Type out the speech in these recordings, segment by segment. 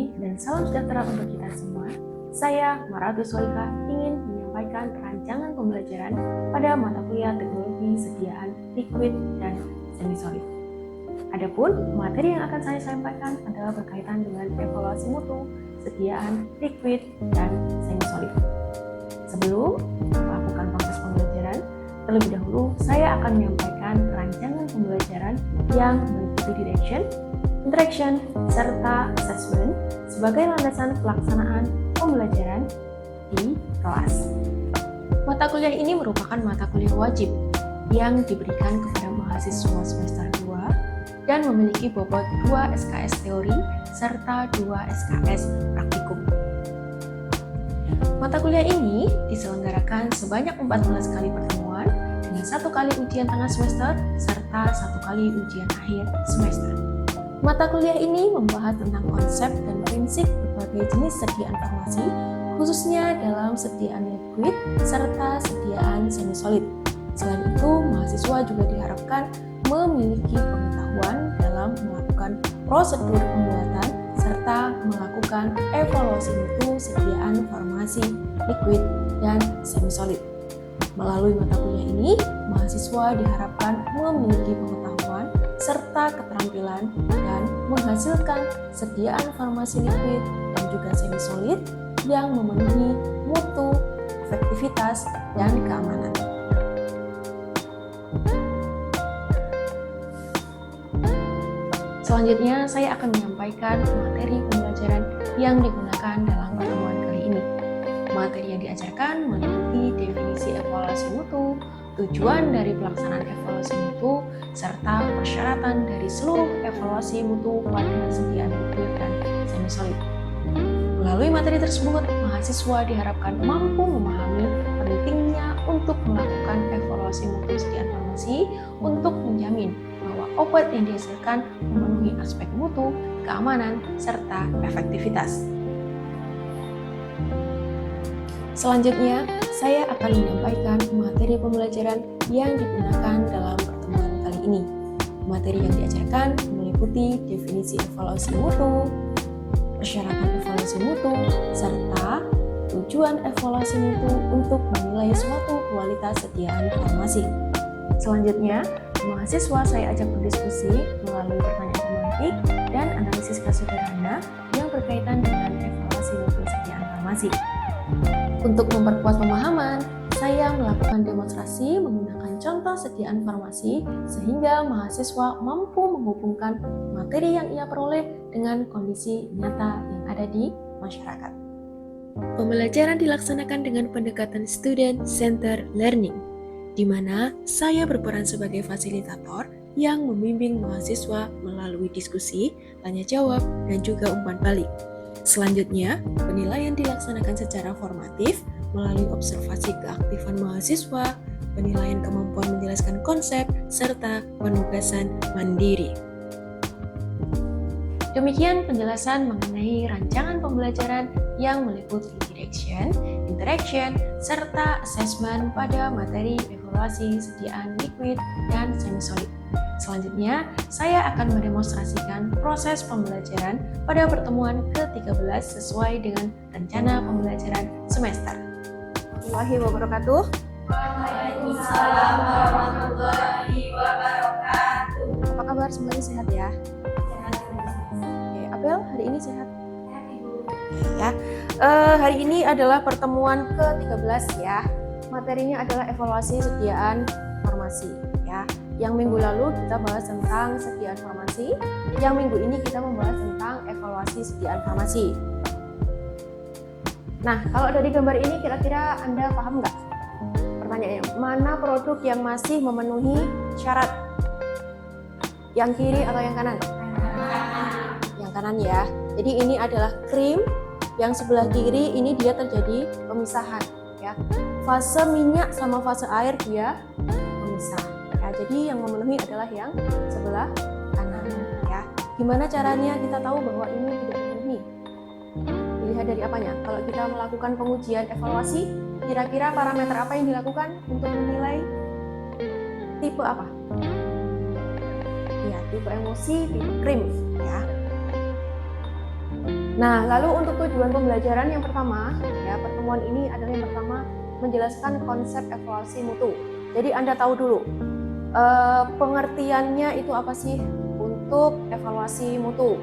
pagi dan salam sejahtera untuk kita semua. Saya Maratu Solika ingin menyampaikan rancangan pembelajaran pada mata kuliah teknologi sediaan liquid dan semi-solid. Adapun materi yang akan saya sampaikan adalah berkaitan dengan evaluasi mutu, sediaan liquid dan semi-solid. Sebelum melakukan proses pembelajaran, terlebih dahulu saya akan menyampaikan rancangan pembelajaran yang meliputi direction, interaction, serta assessment sebagai landasan pelaksanaan pembelajaran di kelas. Mata kuliah ini merupakan mata kuliah wajib yang diberikan kepada mahasiswa semester 2 dan memiliki bobot 2 SKS teori serta 2 SKS praktikum. Mata kuliah ini diselenggarakan sebanyak 14 kali pertemuan dengan 1 kali ujian tengah semester serta 1 kali ujian akhir semester. Mata kuliah ini membahas tentang konsep dan prinsip berbagai jenis sediaan farmasi, khususnya dalam sediaan liquid serta sediaan semi-solid. Selain itu, mahasiswa juga diharapkan memiliki pengetahuan dalam melakukan prosedur pembuatan serta melakukan evaluasi mutu sediaan farmasi liquid dan semi-solid. Melalui mata kuliah ini, mahasiswa diharapkan memiliki pengetahuan serta keterampilan dan menghasilkan sediaan farmasi liquid dan juga semi-solid yang memenuhi mutu, efektivitas, dan keamanan. Selanjutnya, saya akan menyampaikan materi pembelajaran yang digunakan dalam pertemuan kali ini. Materi yang diajarkan meliputi definisi evaluasi mutu, tujuan dari pelaksanaan evaluasi mutu, serta persyaratan dari seluruh evaluasi mutu pada sediaan liquid dan semi-solid. Melalui materi tersebut, mahasiswa diharapkan mampu memahami pentingnya untuk melakukan evaluasi mutu sediaan farmasi untuk menjamin bahwa obat yang dihasilkan memenuhi aspek mutu, keamanan, serta efektivitas. Selanjutnya, saya akan menyampaikan materi pembelajaran yang digunakan dalam pertemuan kali ini. Materi yang diajarkan meliputi definisi evaluasi mutu, persyaratan evaluasi mutu, serta tujuan evaluasi mutu untuk menilai suatu kualitas sediaan farmasi. Selanjutnya, mahasiswa saya ajak berdiskusi melalui pertanyaan tematik dan analisis kasus sederhana yang berkaitan dengan evaluasi mutu sediaan farmasi. Untuk memperkuat pemahaman, saya melakukan demonstrasi menggunakan contoh sediaan farmasi sehingga mahasiswa mampu menghubungkan materi yang ia peroleh dengan kondisi nyata yang ada di masyarakat. Pembelajaran dilaksanakan dengan pendekatan student-centered learning, di mana saya berperan sebagai fasilitator yang membimbing mahasiswa melalui diskusi, tanya jawab, dan juga umpan balik. Selanjutnya, penilaian dilaksanakan secara formatif melalui observasi keaktifan mahasiswa, penilaian kemampuan menjelaskan konsep, serta penugasan mandiri. Demikian penjelasan mengenai rancangan pembelajaran yang meliputi direction, interaction, serta assessment pada materi evaluasi sediaan liquid dan semi-solid. Selanjutnya, saya akan mendemonstrasikan proses pembelajaran pada pertemuan ke-13 sesuai dengan rencana pembelajaran semester. Warahmatullahi wabarakatuh. Waalaikumsalam warahmatullahi wabarakatuh. Apa kabar? Semuanya sehat ya? Oke, Abel, hari ini sehat? Sehat, Ibu. Ya, hari ini adalah pertemuan ke-13 ya. Materinya adalah evaluasi sediaan farmasi ya. Yang minggu lalu kita bahas tentang sediaan farmasi, yang minggu ini kita membahas tentang evaluasi sediaan farmasi. Nah, kalau dari gambar ini kira-kira Anda paham nggak? Pertanyaannya, mana produk yang masih memenuhi syarat? Yang kiri atau yang kanan? Yang kanan ya. Jadi ini adalah krim, yang sebelah kiri ini dia terjadi pemisahan ya. Fase minyak sama fase air dia memisah. Jadi yang memenuhi adalah yang sebelah kanan ya. Gimana caranya kita tahu bahwa ini tidak memenuhi? Dilihat dari apanya? Kalau kita melakukan pengujian evaluasi, kira-kira parameter apa yang dilakukan untuk menilai tipe apa? Ya, tipe emosi, tipe krim ya. Nah, lalu untuk tujuan pembelajaran yang pertama, ya pertemuan ini adalah yang pertama menjelaskan konsep evaluasi mutu. Jadi Anda tahu dulu pengertiannya itu apa sih untuk evaluasi mutu.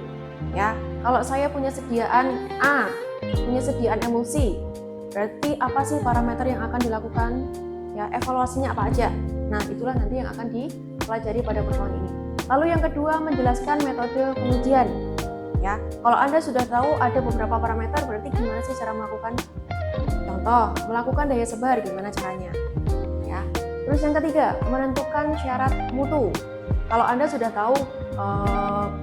Ya, kalau saya punya sediaan A, punya sediaan emulsi, berarti apa sih parameter yang akan dilakukan? Ya, evaluasinya apa aja? Nah, itulah nanti yang akan dipelajari pada pertemuan ini. Lalu yang kedua menjelaskan metode pengujian. Ya, kalau Anda sudah tahu ada beberapa parameter, berarti gimana sih cara melakukan? Contoh, melakukan daya sebar gimana caranya? Ya. Terus yang ketiga, menentukan syarat mutu. Kalau Anda sudah tahu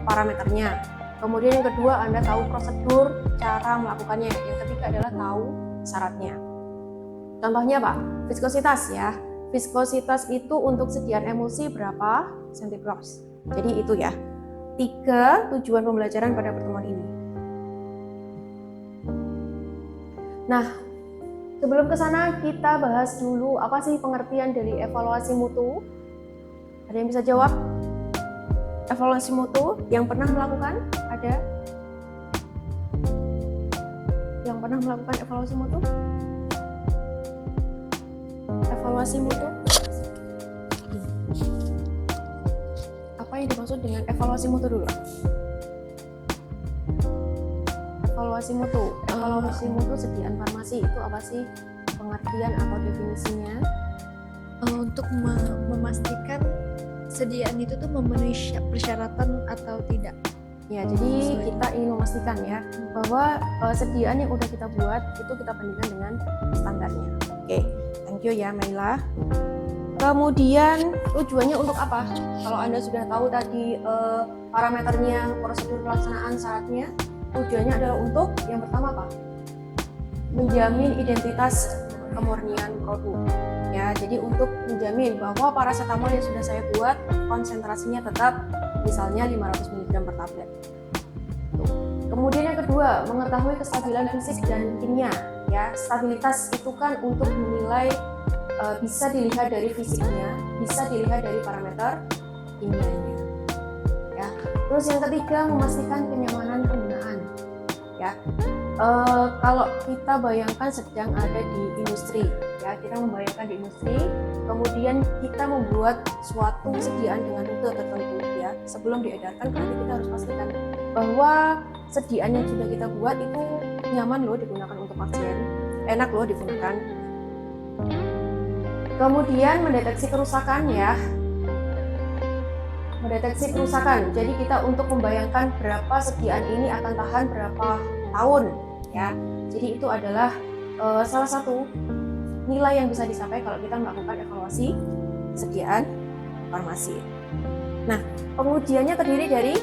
parameternya. Kemudian yang kedua, Anda tahu prosedur cara melakukannya. Yang ketiga adalah tahu syaratnya. Contohnya Pak, viskositas ya. Viskositas itu untuk sediaan emulsi berapa centigrade. Jadi itu ya. 3 tujuan pembelajaran pada pertemuan ini. Nah, sebelum ke sana kita bahas dulu apa sih pengertian dari evaluasi mutu. Ada yang bisa jawab? Evaluasi mutu yang pernah melakukan? Ada? Yang pernah melakukan evaluasi mutu? Evaluasi mutu? Apa yang dimaksud dengan evaluasi mutu dulu? Evaluasi mutu sediaan farmasi itu apa sih pengertian atau definisinya? Untuk memastikan sediaan itu tuh memenuhi persyaratan atau tidak. Ya, jadi kita ingin memastikan ya bahwa sediaan yang udah kita buat itu kita bandingkan dengan standarnya. Oke, thank you ya Maila. Kemudian tujuannya untuk apa? Kalau Anda sudah tahu tadi parameternya, prosedur pelaksanaan syaratnya, tujuannya adalah untuk yang pertama apa? Menjamin identitas kemurnian produk. Ya, jadi untuk menjamin bahwa paracetamol yang sudah saya buat konsentrasinya tetap misalnya 500 mg per tablet. Kemudian yang kedua, mengetahui kestabilan fisik dan kimia. Ya, stabilitas itu kan untuk menilai bisa dilihat dari fisiknya, bisa dilihat dari parameter kimianya. Ya. Terus yang ketiga, memastikan kenyamanan penggunaan. Ya. Kalau kita bayangkan sedang ada di industri, ya kita membayangkan di industri, kemudian kita membuat suatu sediaan dengan rute tertentu, ya sebelum diedarkan berarti kita harus pastikan bahwa sediaan yang sudah kita buat itu nyaman loh digunakan untuk pasien, enak loh digunakan. Kemudian mendeteksi kerusakan ya. Mendeteksi kerusakan. Jadi kita untuk membayangkan berapa sediaan ini akan tahan berapa tahun ya. Jadi itu adalah salah satu nilai yang bisa dicapai kalau kita melakukan evaluasi sediaan farmasi. Nah, pengujiannya terdiri dari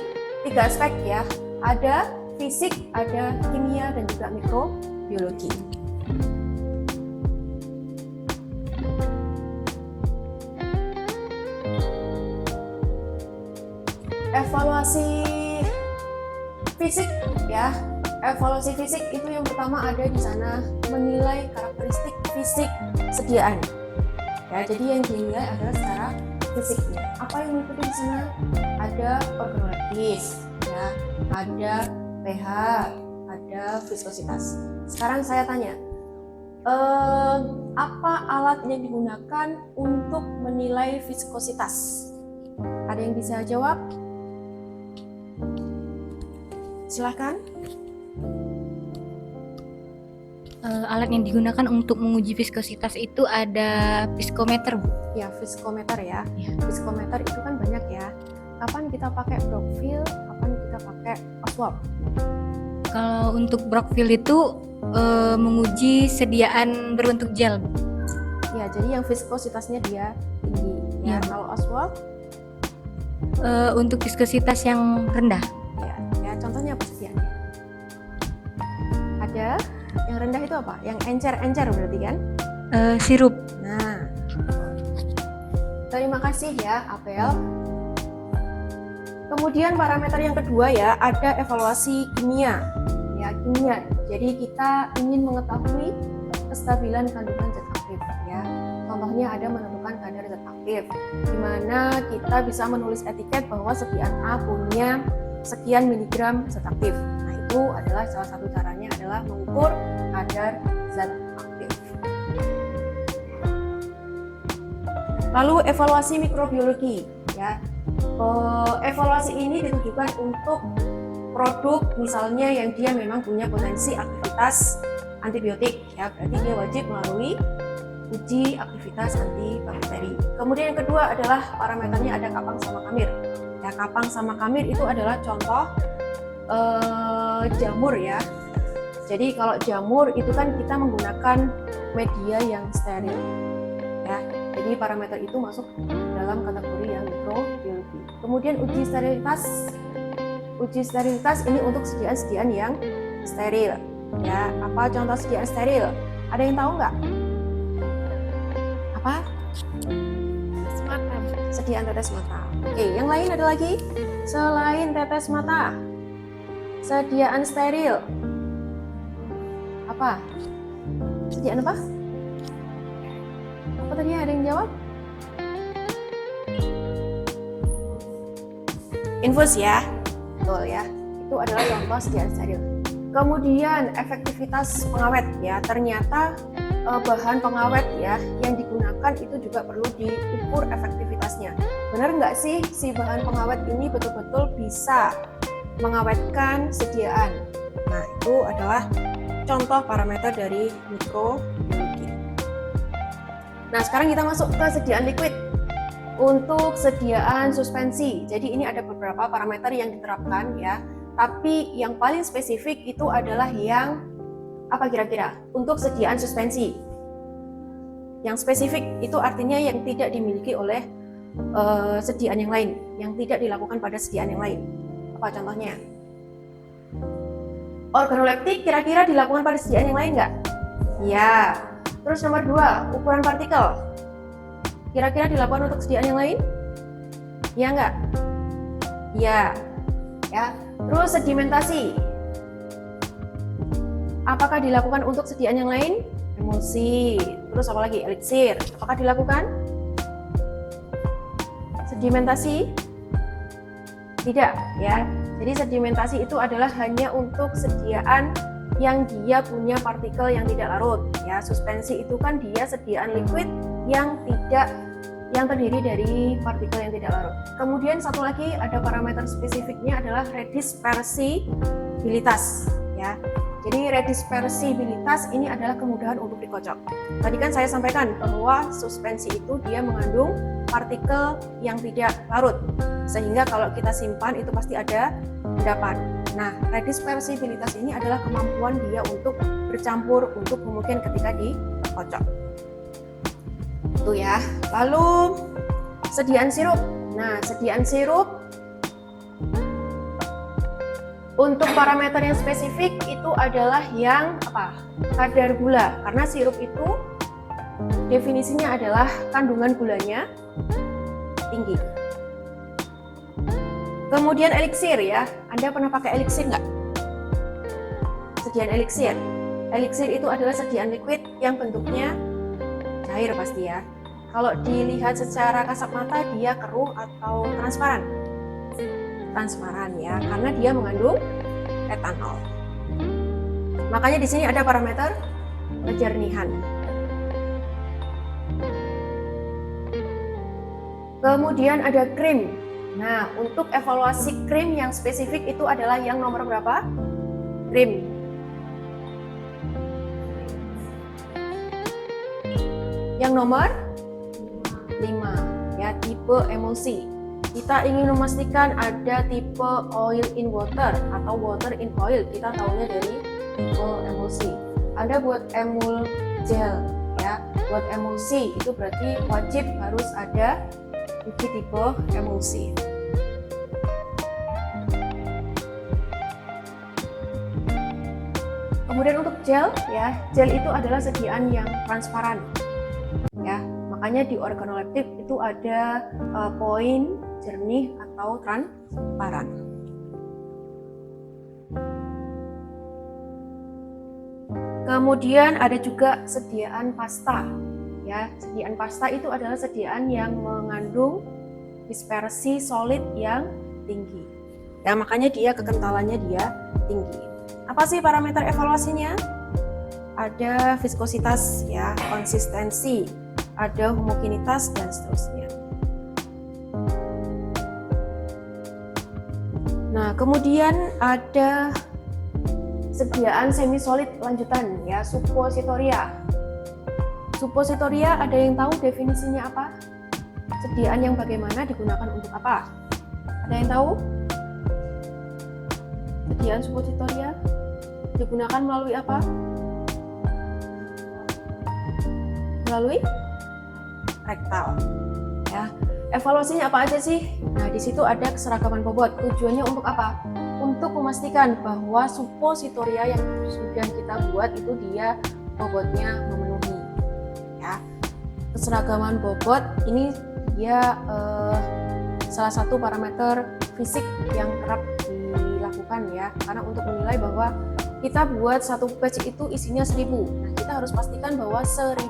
3 aspek ya. Ada fisik, ada kimia dan juga mikrobiologi. Evaluasi fisik ya. Evaluasi fisik itu yang pertama ada di sana menilai karakteristik fisik sediaan. Ya, jadi yang dinilai adalah secara fisiknya. Apa yang mengikuti di sana? Ada organoleptis, ya, ada pH, ada viskositas. Sekarang saya tanya, apa alat yang digunakan untuk menilai viskositas? Ada yang bisa jawab? Silahkan. Alat yang digunakan untuk menguji viskositas itu ada viskometer, Bu. Ya, viskometer ya. Ya. Viskometer itu kan banyak ya. Kapan kita pakai Brockfield, kapan kita pakai Oswald? Kalau untuk Brockfield itu menguji sediaan berbentuk gel, Bu. Ya, jadi yang viskositasnya dia tinggi. Ya, Ya. kalau Oswald? Untuk viskositas yang rendah. Ya, contohnya apa sediaannya? Ada yang rendah itu apa? Yang encer-encer berarti kan? Sirup. Nah, terima kasih ya Apel. Kemudian parameter yang kedua ya, ada evaluasi kimia. Ya, kimia. Jadi kita ingin mengetahui kestabilan kandungan zat aktif ya. Contohnya ada menentukan kadar zat aktif, di mana kita bisa menulis etiket bahwa sediaan A punya sekian miligram zat aktif. Nah, itu itu adalah salah satu caranya adalah mengukur kadar zat aktif. Lalu evaluasi mikrobiologi, ya. Evaluasi ini ditujukan untuk produk misalnya yang dia memang punya potensi aktivitas antibiotik, ya, berarti dia wajib melalui uji aktivitas antibakteri. Kemudian yang kedua adalah parameternya ada kapang sama kamir. Ya, kapang sama kamir itu adalah contoh jamur, ya. Jadi kalau jamur itu kan kita menggunakan media yang steril, ya. Jadi parameter itu masuk dalam kategori yang mikrobiologi. Kemudian uji sterilitas. Uji sterilitas ini untuk sediaan-sediaan yang steril, ya. Apa contoh sediaan steril? Ada yang tahu nggak? Apa? Tetes mata. Sediaan tetes mata. Oke, yang lain ada lagi? Selain tetes mata, sediaan steril. Apa? Sediaan apa? Apa tadi, ada yang jawab? Infus, ya. Betul, ya. Itu adalah contoh sediaan steril. Kemudian efektivitas pengawet, ya. Ternyata bahan pengawet, ya, yang digunakan itu juga perlu diukur efektivitasnya. Benar nggak sih si bahan pengawet ini betul-betul bisa mengawetkan sediaan? Nah, itu adalah contoh parameter dari mikrobiologi. Nah, sekarang kita masuk ke sediaan liquid. Untuk sediaan suspensi, jadi ini ada beberapa parameter yang diterapkan, ya. Tapi yang paling spesifik itu adalah yang apa kira-kira? Untuk sediaan suspensi. Yang spesifik itu artinya yang tidak dimiliki oleh sediaan yang lain, yang tidak dilakukan pada sediaan yang lain. Apa contohnya? Organoleptik kira-kira dilakukan pada sediaan yang lain nggak? Ya. Terus nomor 2, ukuran partikel. Kira-kira dilakukan untuk sediaan yang lain? Ya nggak? Ya. Ya. Terus sedimentasi. Apakah dilakukan untuk sediaan yang lain? Emulsi. Terus apa lagi? Eliksir. Apakah dilakukan? Sedimentasi? Tidak, ya. Jadi sedimentasi itu adalah hanya untuk sediaan yang dia punya partikel yang tidak larut, ya. Suspensi itu kan dia sediaan liquid yang terdiri dari partikel yang tidak larut. Kemudian satu lagi ada parameter spesifiknya adalah redispersibilitas, ya. Jadi redispersibilitas ini adalah kemudahan untuk dikocok. Tadi kan saya sampaikan bahwa suspensi itu dia mengandung partikel yang tidak larut, sehingga kalau kita simpan itu pasti ada endapan. Nah, redispersibilitas ini adalah kemampuan dia untuk bercampur untuk kemungkinan ketika dikocok. Itu, ya. Lalu sediaan sirup. Nah, sediaan sirup untuk parameter yang spesifik itu adalah yang apa? Kadar gula. Karena sirup itu definisinya adalah kandungan gulanya tinggi. Kemudian eliksir, ya. Anda pernah pakai eliksir nggak? Sediaan eliksir. Eliksir itu adalah sediaan liquid yang bentuknya cair pasti, ya. Kalau dilihat secara kasat mata dia keruh atau transparan. Transparan, ya, karena dia mengandung etanol. Makanya di sini ada parameter kejernihan. Kemudian ada krim. Nah, untuk evaluasi krim yang spesifik itu adalah yang nomor berapa? Krim. Yang nomor 5, ya, tipe emulsi. Kita ingin memastikan ada tipe oil in water atau water in oil. Kita tahunya dari tipe emulsi. Anda buat emul gel, ya. Buat emulsi itu berarti wajib harus ada uji tipe emulsi. Kemudian untuk gel, ya, gel itu adalah sediaan yang transparan, ya. Makanya di organoleptik itu ada poin jernih atau transparan. Kemudian ada juga sediaan pasta, ya. Sediaan pasta itu adalah sediaan yang mengandung dispersi solid yang tinggi, ya. Makanya dia kekentalannya dia tinggi. Apa sih parameter evaluasinya? Ada viskositas ya, konsistensi, ada homogenitas dan seterusnya. Nah, kemudian ada sediaan semi solid lanjutan ya, suppositoria. Suppositoria ada yang tahu definisinya apa? Sediaan yang bagaimana digunakan untuk apa? Ada yang tahu? Sediaan suppositoria digunakan melalui apa? Melalui rektal. Ya. Evaluasinya apa aja sih? Nah, di situ ada keseragaman bobot. Tujuannya untuk apa? Untuk memastikan bahwa suppositoria yang sudah kita buat itu dia bobotnya memenuhi. Ya. Keseragaman bobot ini dia salah satu parameter fisik yang kerap dilakukan ya, karena untuk menilai bahwa kita buat satu batch itu isinya 1000. Nah, kita harus pastikan bahwa 1000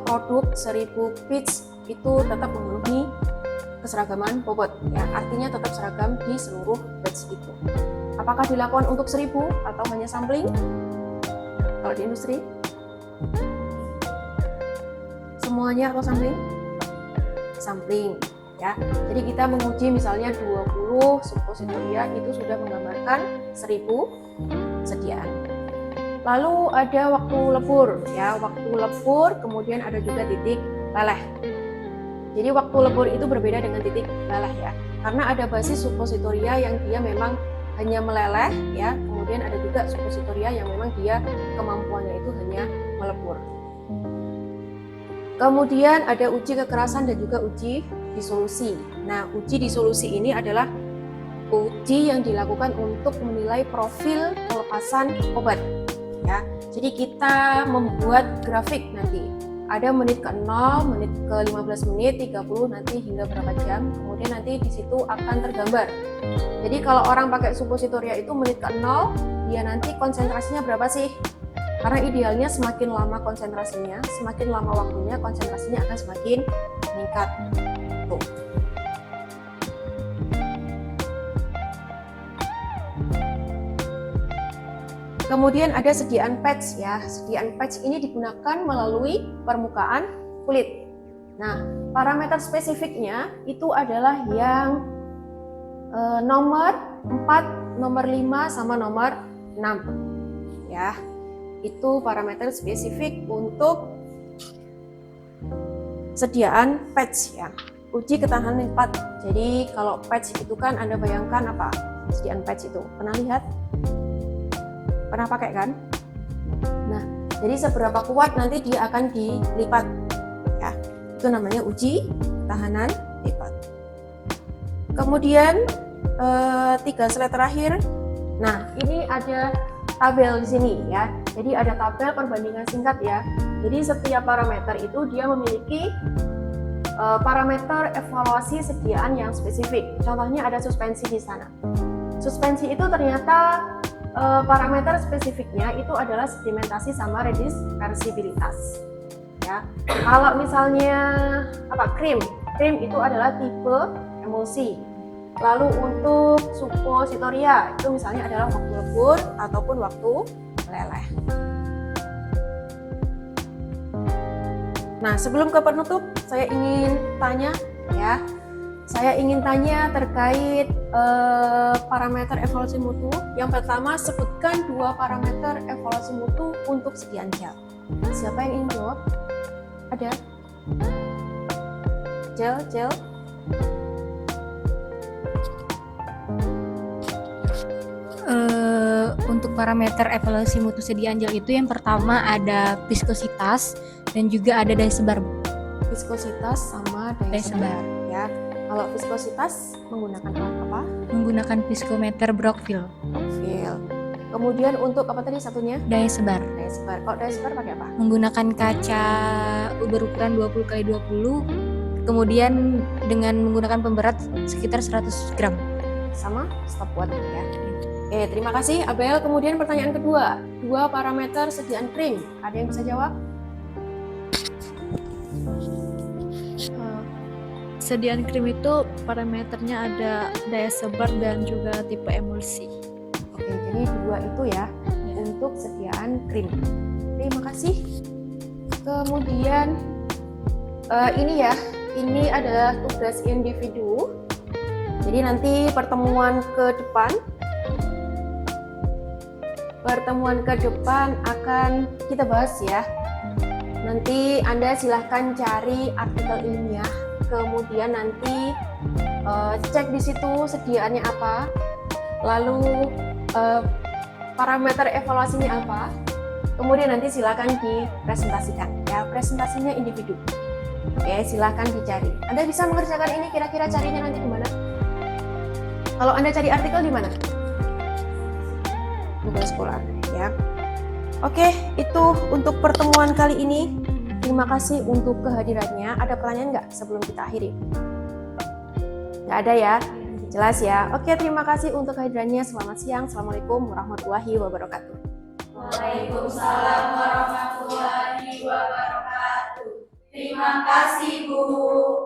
produk, 1000 batch itu tetap memenuhi keseragaman bobot ya, artinya tetap seragam di seluruh batch itu. Apakah dilakukan untuk 1000 atau hanya sampling? Kalau di industri semuanya atau sampling? Sampling ya. Jadi kita menguji misalnya 20 suppositoria itu sudah menggambarkan 1000 sediaan. Lalu ada waktu lebur ya, waktu lebur, kemudian ada juga titik leleh. Jadi waktu lebur itu berbeda dengan titik leleh ya, karena ada basis suppositoria yang dia memang hanya meleleh ya, kemudian ada juga suppositoria yang memang dia kemampuannya itu hanya melebur. Kemudian ada uji kekerasan dan juga uji disolusi. Nah, uji disolusi ini adalah uji yang dilakukan untuk menilai profil pelepasan obat ya. Jadi kita membuat grafik nanti. Ada menit ke 0, menit ke 15 menit, 30, nanti hingga berapa jam. Kemudian nanti di situ akan tergambar. Jadi kalau orang pakai suppositoria itu menit ke 0, dia nanti konsentrasinya berapa sih? Karena idealnya semakin lama konsentrasinya, semakin lama waktunya, konsentrasinya akan semakin meningkat. Tuh. Kemudian ada sediaan patch ya. Sediaan patch ini digunakan melalui permukaan kulit. Nah, parameter spesifiknya itu adalah yang nomor 4, nomor 5 sama nomor 6. Ya. Itu parameter spesifik untuk sediaan patch ya. Uji ketahanan lipat. Jadi kalau patch itu kan Anda bayangkan apa? Sediaan patch itu. Pernah lihat? Pernah pakai kan? Nah, jadi seberapa kuat nanti dia akan dilipat ya. Itu namanya uji ketahanan lipat. Kemudian 3 slide terakhir. Nah, ini ada tabel di sini ya. Jadi ada tabel perbandingan singkat ya. Jadi setiap parameter itu dia memiliki parameter evaluasi sediaan yang spesifik. Contohnya ada suspensi di sana. Suspensi itu ternyata parameter spesifiknya itu adalah sedimentasi sama redispersibilitas. Ya. Kalau misalnya krim itu adalah tipe emulsi. Lalu untuk suppositoria itu misalnya adalah waktu lebur ataupun waktu meleleh. Nah, sebelum ke penutup, saya ingin tanya ya. Saya ingin tanya terkait parameter evaluasi mutu. Yang pertama, sebutkan 2 parameter evaluasi mutu untuk sediaan gel. Siapa yang ingin jawab? Ada? Gel? Untuk parameter evaluasi mutu sediaan gel itu yang pertama ada viskositas dan juga ada daya sebar. Viskositas sama daya sebar ya. Kalau viskositas menggunakan alat apa? Menggunakan viskometer Brockville. Kemudian untuk apa tadi satunya? Daya sebar. Daya sebar. Kalau daya sebar pakai apa? Menggunakan kaca berukuran 20x20, kemudian dengan menggunakan pemberat sekitar 100 gram. Sama stopwatch ya. Terima kasih Abel. Kemudian pertanyaan kedua, 2 parameter sediaan krim. Ada yang bisa jawab? Sediaan krim itu parameternya ada daya sebar dan juga tipe emulsi. Oke, jadi 2 itu ya untuk sediaan krim. Terima kasih. Kemudian ini adalah tugas individu. Jadi nanti pertemuan ke depan akan kita bahas ya. Nanti Anda silahkan cari artikel ilmiah, kemudian nanti cek di situ sediaannya apa, lalu parameter evaluasinya apa, kemudian nanti silahkan dipresentasikan ya, presentasinya individu. Oke, silahkan dicari. Anda bisa mengerjakan ini, kira-kira carinya nanti di mana? Kalau Anda cari artikel di mana? Google Scholar ya. Oke, itu untuk pertemuan kali ini. Terima kasih untuk kehadirannya. Ada pertanyaan nggak sebelum kita akhiri? Nggak ada ya? Jelas ya? Oke, terima kasih untuk kehadirannya. Selamat siang. Assalamualaikum warahmatullahi wabarakatuh. Waalaikumsalam warahmatullahi wabarakatuh. Terima kasih, Bu.